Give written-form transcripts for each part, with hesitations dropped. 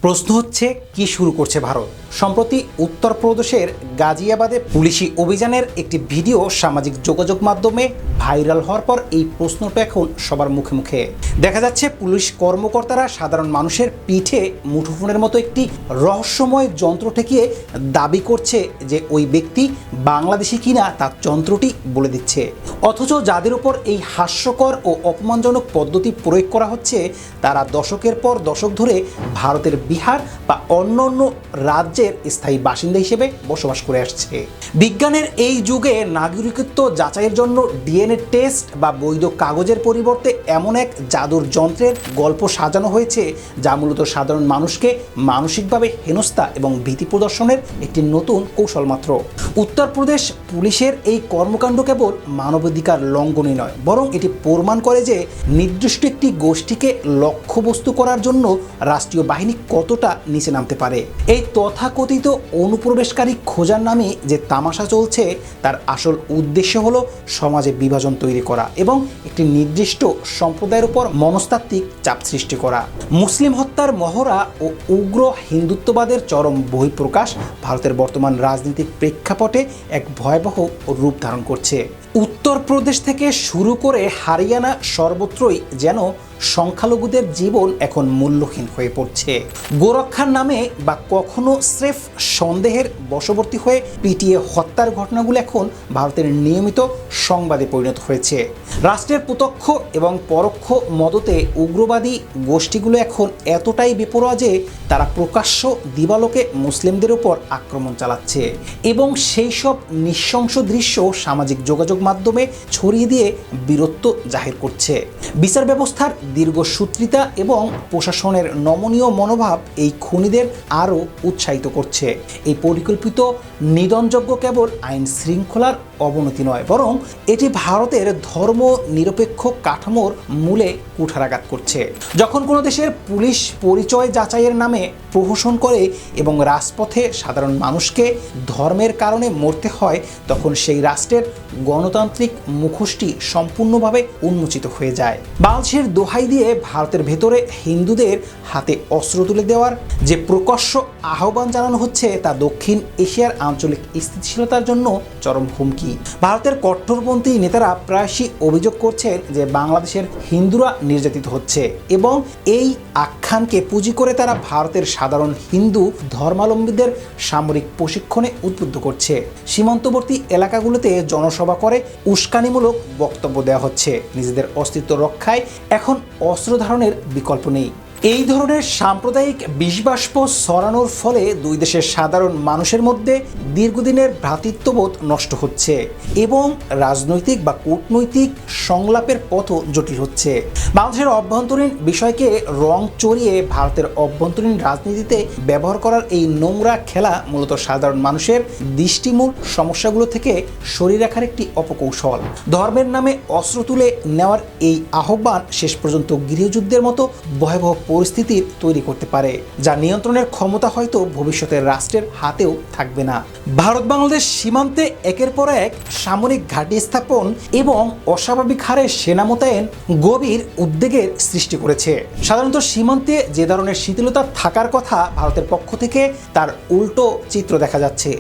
প্রশ্ন হচ্ছে কি শুরু করছে ভারত। সম্প্রতি উত্তরপ্রদেশের গাজিয়াবাদে পুলিশি অভিযানের একটি ভিডিও সামাজিক যোগাযোগ মাধ্যমে ভাইরাল হওয়ার পর এই প্রশ্নটা এখন সবার মুখে মুখে। দেখা যাচ্ছে পুলিশ কর্মকর্তারা সাধারণ মানুষের পিঠে মুঠোফোনের মতো একটি রহস্যময় যন্ত্র ঠেকিয়ে দাবি করছে যে ওই ব্যক্তি বাংলাদেশি কিনা তার যন্ত্রটি বলে দিচ্ছে। অথচ যাদের উপর এই হাস্যকর ও অপমানজনক পদ্ধতি প্রয়োগ করা হচ্ছে তারা দশকের পর দশক ধরে ভারতের বিহার বা অন্য অন্য রাজ্যের স্থায়ী বাসিন্দা হিসেবে বসবাস করে আসছে। বিজ্ঞানের এই যুগে নাগরিকত্ব যাচাইয়ের জন্য ডিএনএ টেস্ট বা বৈধ কাগজের পরিবর্তে এমন এক জাদুর যন্ত্রের গল্প সাজানো হয়েছে যা মূলত সাধারণ মানুষকে মানসিকভাবে হেনস্থা এবং ভীতি প্রদর্শনের একটি নতুন কৌশল মাত্র। উত্তরপ্রদেশ পুলিশের এই কর্মকাণ্ড কেবল মানবাধিকার লঙ্ঘনই নয়, বরং এটি প্রমাণ করে যে নির্দিষ্ট একটি গোষ্ঠীকে লক্ষ্যবস্তু করার জন্য রাষ্ট্রীয় বাহিনী কতটা নিচে নামতে পারে। এই তথাকথিত অনুপ্রবেশকারী খোঁজার নামে যে তামাশা চলছে তার আসল উদ্দেশ্য হলো সমাজে বিভাজন তৈরি করা এবং একটি নির্দিষ্ট সম্প্রদায়ের উপর মনস্তাত্ত্বিক চাপ সৃষ্টি করা। মুসলিম হত্যার মহড়া ও উগ্র হিন্দুত্ববাদের চরম বহিঃপ্রকাশ ভারতের বর্তমান রাজনৈতিক প্রেক্ষাপটে এক ভয়াবহ রূপ ধারণ করছে। উত্তরপ্রদেশ থেকে শুরু করে হারিয়ানা সর্বত্রই যেন সংখ্যালঘুদের জীবন এখন মূল্যহীন হয়ে পড়ছে। গোরক্ষার নামে বা কখনো স্রেফ সন্দেহের বশবর্তী হয়ে পিটিয়ে হত্যার ঘটনাগুলো এখন ভারতের নিয়মিত সংবাদে পরিণত হয়েছে। রাষ্ট্রের প্রত্যক্ষ এবং পরোক্ষ মদতে উগ্রবাদী গোষ্ঠীগুলো এখন এতটাই বেপরোয়া যে তারা প্রকাশ্য দিবালোকে মুসলিমদের উপর আক্রমণ চালাচ্ছে এবং সেই সব নৃশংস দৃশ্য সামাজিক যোগাযোগ মাধ্যমে ছড়িয়ে দিয়ে বীরত্ব জাহির করছে। বিচার ব্যবস্থার দীর্ঘসূত্রিতা এবং প্রশাসনের নমনীয় মনোভাব এই খুনিদের আরও উৎসাহিত করছে। এই পরিকল্পিত নিধনযজ্ঞ কেবল আইন শৃঙ্খলার অবনতি নয়, বরং এটি ভারতের ধর্ম নিরপেক্ষ কাঠামোর মূলে কুঠারাঘাত করছে। যখন কোনো দেশের পুলিশ পরিচয় যাচাইয়ের নামে প্রহসন করে এবং রাজপথে সাধারণ মানুষকে ধর্মের কারণে মরতে হয়, তখন সেই রাষ্ট্রের গণতান্ত্রিক মুখোশটি সম্পূর্ণভাবে উন্মোচিত হয়ে যায়। বাংলাদেশের দোহাই দিয়ে ভারতের ভেতরে হিন্দুদের হাতে অস্ত্র তুলে দেওয়ার যে প্রকাশ্য আহ্বান জানানো হচ্ছে তা দক্ষিণ এশিয়ার আঞ্চলিক স্থিতিশীলতার জন্য চরম হুমকি। ভারতের কট্টরপন্থী নেতারা প্রায়শই অভিযোগ করছেন যে বাংলাদেশের হিন্দুরা নির্যাতিত হচ্ছে এবং এই আখ্যানকে পুঁজি করে তারা ভারতের সাধারণ হিন্দু ধর্মাবলম্বীদের সামরিক প্রশিক্ষণে উদ্বুদ্ধ করছে। সীমান্তবর্তী এলাকাগুলোতে জনসভা করে উস্কানিমূলক বক্তব্য দেওয়া হচ্ছে। নিজেদের অস্তিত্ব রক্ষায় এখন অস্ত্র ধারণের বিকল্প নেই। এই ধরনের সাম্প্রদায়িক বিষবাষ্প ছড়ানোর ফলে দুই দেশের সাধারণ মানুষের মধ্যে দীর্ঘদিনের ভ্রাতৃত্ববোধ নষ্ট হচ্ছে এবং রাজনৈতিক বা কূটনৈতিক সংলাপের পথ জটিল হচ্ছে। বাংলাদেশের অভ্যন্তরীণ বিষয়কে রং চড়িয়ে ভারতের অভ্যন্তরীণ রাজনীতিতে ব্যবহার করার এই নোংরা খেলা মূলত সাধারণ মানুষের দৃষ্টিমূল সমস্যাগুলো থেকে সরিয়ে রাখার একটি অপকৌশল। ধর্মের নামে অস্ত্র তুলে নেওয়ার এই আহ্বান শেষ পর্যন্ত গৃহযুদ্ধের মতো ভয়াবহ পরিস্থিতির তৈরি করতে পারে, যা নিয়ন্ত্রণের ক্ষমতা হয়তো ভবিষ্যতের রাষ্ট্রের হাতেও থাকবে না। ভারত বাংলাদেশ সীমান্তে একের পর এক সামরিক ঘাঁটি স্থাপন এবং অস্বাভাবিক হারে সেনা মোতায়েন গভীর উদ্বেগের সৃষ্টি করেছে। সাধারণত সীমান্তে যে ধরনের শিথিলতা থাকার কথা ভারতের পক্ষ থেকে তার উল্টো চিত্র দেখা যাচ্ছে।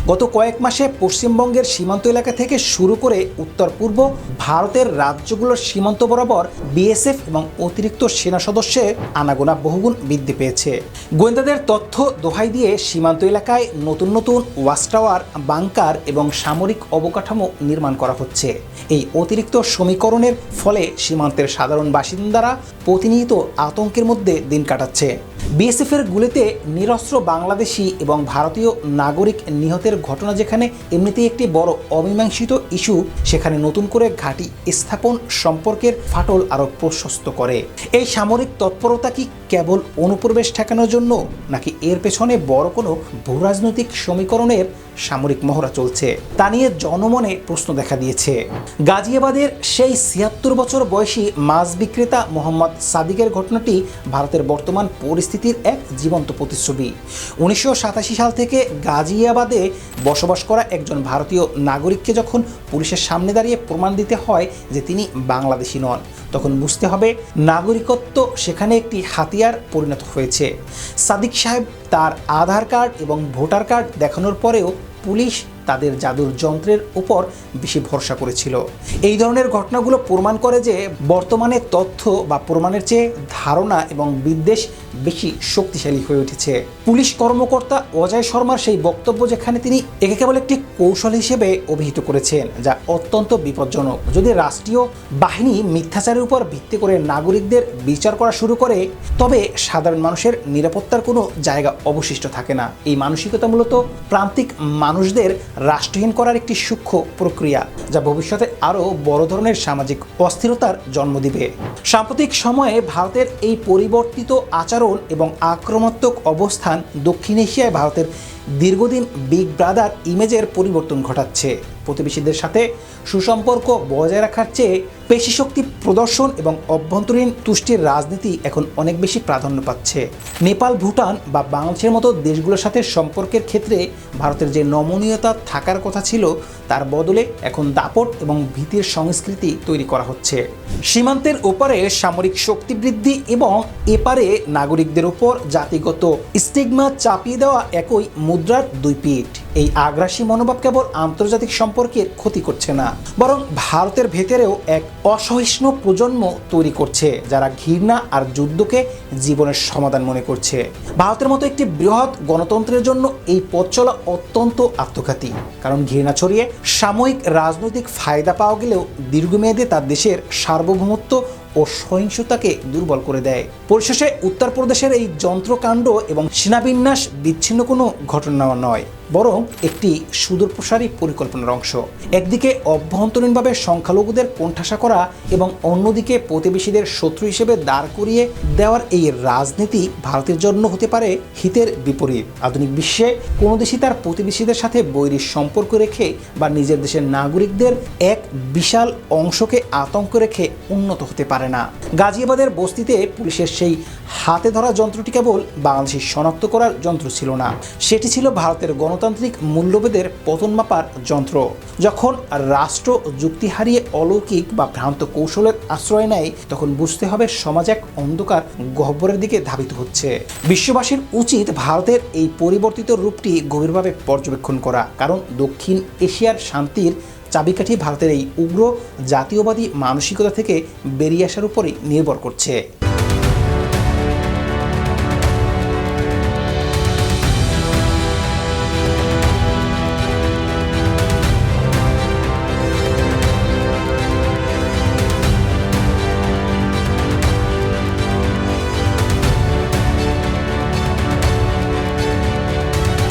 গত কয়েক মাসে পশ্চিমবঙ্গের সীমান্ত এলাকা থেকে শুরু করে উত্তর পূর্ব ভারতের রাজ্যগুলোর সীমান্ত বরাবর বিএসএফ এবং অতিরিক্ত সেনা সদস্যের আনাগোনা বহুগুণ বৃদ্ধি পেয়েছে। গোয়েন্দাদের তথ্য দোহাই দিয়ে সীমান্ত এলাকায় নতুন নতুন ওয়াচ টাওয়ার, বাংকার এবং সামরিক অবকাঠামো নির্মাণ করা হচ্ছে। এই অতিরিক্ত সমীকরণের ফলে সীমান্তের সাধারণ বাসিন্দারা প্রতিনিয়ত আতঙ্কের মধ্যে দিন কাটাচ্ছে। বিএসএফের গুলিতে নিরস্ত্র বাংলাদেশি এবং ভারতীয় নাগরিক নিহতের ঘটনা যেখানে এমনিতেই একটি বড় অমীমাংসিত ইস্যু, সেখানে নতুন করে ঘাঁটি স্থাপন সম্পর্কের ফাটল আরও প্রশস্ত করে। এই সামরিক তৎপরতা কি কেবল অনুপ্রবেশ ঠেকানোর জন্য, নাকি এর পেছনে বড় কোনো ভূরাজনৈতিক সমীকরণের সামরিক মহড়া চলছে তা নিয়ে জনমনে প্রশ্ন দেখা দিয়েছে। গাজিয়াবাদের সেই ৭৬ বছর বয়সী মাছ বিক্রেতা মোহাম্মদ সাদিকের ঘটনাটি ভারতের বর্তমান পরিস্থিতির এক জীবন্ত প্রতিচ্ছবি। ১৯৮৭ সাল থেকে গাজিয়াবাদে বসবাস করা একজন ভারতীয় নাগরিককে যখন পুলিশের সামনে দাঁড়িয়ে প্রমাণ দিতে হয় যে তিনি বাংলাদেশি নন, তখন বুঝতে হবে নাগরিকত্ব সেখানে একটি হাতিয়ার পরিণত হয়েছে। সাদিক সাহেব তার আধার কার্ড এবং ভোটার কার্ড দেখানোর পরেও পুলিশ তাদের জাদুর যন্ত্রের উপর বেশি ভরসা করেছিল। এই ধরনের ঘটনাগুলো প্রমাণ করে যে বর্তমানে তথ্য বা প্রমাণের চেয়ে ধারণা এবং বিদ্বেষ বেশি শক্তিশালী হয়ে উঠেছে। পুলিশ কর্মকর্তা অজয় শর্মার সেই বক্তব্য, যেখানে তিনি একে কেবল একটি কৌশল হিসেবে অভিহিত করেছেন, যা অত্যন্ত বিপজ্জনক। যদি রাষ্ট্রীয় বাহিনী মিথ্যাচারের উপর ভিত্তি করে নাগরিকদের বিচার করা শুরু করে, তবে সাধারণ মানুষের নিরাপত্তার কোনো জায়গা অবশিষ্ট থাকে না। এই মানসিকতা মূলত প্রান্তিক মানুষদের রাষ্ট্রহীন করার একটি সূক্ষ্ম প্রক্রিয়া, যা ভবিষ্যতে আরও বড় ধরনের সামাজিক অস্থিরতার জন্ম দিবে। সাম্প্রতিক সময়ে ভারতের এই পরিবর্তিত আচরণ এবং আক্রমণাত্মক অবস্থান দক্ষিণ এশিয়ায় ভারতের দীর্ঘদিন বিগ ব্রাদার ইমেজের পরিবর্তন ঘটাচ্ছে। প্রতিবেশীদের সাথে সুসম্পর্ক বজায় রাখার চেয়ে পেশিশক্তি প্রদর্শন এবং অভ্যন্তরীণ তুষ্টির রাজনীতি এখন অনেক বেশি প্রাধান্য পাচ্ছে। নেপাল, ভুটান বা বাংলাদেশের মতো দেশগুলোর সাথে সম্পর্কের ক্ষেত্রে ভারতের যে নমনীয়তা থাকার কথা ছিল, তার বদলে এখন দাপট এবং ভীতির সংস্কৃতি তৈরি করা হচ্ছে। সীমান্তের ওপারে সামরিক শক্তি বৃদ্ধি এবং এপারে নাগরিকদের উপর জাতিগত স্টিগমা চাপিয়ে দেওয়া একই মুদ্রার দুই পিঠ। এই আগ্রাসী মনোভাব কেবল আন্তর্জাতিক সম্পর্কের ক্ষতি করছে না, বরং ভারতের ভেতরেও এক অসহিষ্ণু প্রজন্ম তৈরি করছে, যারা ঘৃণা আর যুদ্ধকে জীবনের সমাধান মনে করছে। ভারতের মতো একটি বৃহৎ গণতন্ত্রের জন্য এই পথ চলা অত্যন্ত আত্মঘাতী, কারণ ঘৃণা ছড়িয়ে সাময়িক রাজনৈতিক ফায়দা পাওয়া গেলেও দীর্ঘমেয়াদে তার দেশের সার্বভৌমত্ব ও সহিংসতাকে দুর্বল করে দেয়। পরিশেষে উত্তরপ্রদেশের এই যন্ত্রকাণ্ড এবং সেনাবিন্যাস বিচ্ছিন্ন কোনো ঘটনা নয়, বরং একটি সুদূরপ্রসারী পরিকল্পনার অংশ। একদিকে অভ্যন্তরীণভাবে সংখ্যালঘুদের কোণঠাসা করা এবং অন্যদিকে প্রতিবেশীদের শত্রু হিসেবে দাঁড় করিয়ে দেওয়ার এই রাজনীতি ভারতের জন্য হতে পারে হিতের বিপরীত। আধুনিক বিশ্বে কোনো দেশই তার প্রতিবেশীদের সাথে বৈরী সম্পর্ক রেখে বা নিজের দেশের নাগরিকদের এক বিশাল অংশকে আতঙ্ক রেখে উন্নত হতে পারে না। গাজিয়াবাদের বস্তিতে পুলিশের সেই হাতে ধরা যন্ত্রটি কেবল বাংলাদেশি শনাক্ত করার যন্ত্র ছিল না, সেটি ছিল ভারতের গণতান্ত্রিক মূল্যবোধের পতন মাপার যন্ত্র। যখন রাষ্ট্র যুক্তি হারিয়ে অলৌকিক বা ভ্রান্ত কৌশলের আশ্রয় নেয়, তখন বুঝতে হবে সমাজ এক অন্ধকার গহ্বরের দিকে ধাবিত হচ্ছে। বিশ্ববাসীর উচিত ভারতের এই পরিবর্তিত রূপটি গভীরভাবে পর্যবেক্ষণ করা, কারণ দক্ষিণ এশিয়ার শান্তির চাবিকাঠি ভারতের এই উগ্র জাতীয়বাদী মানসিকতা থেকে বেরিয়ে আসার উপরই নির্ভর করছে।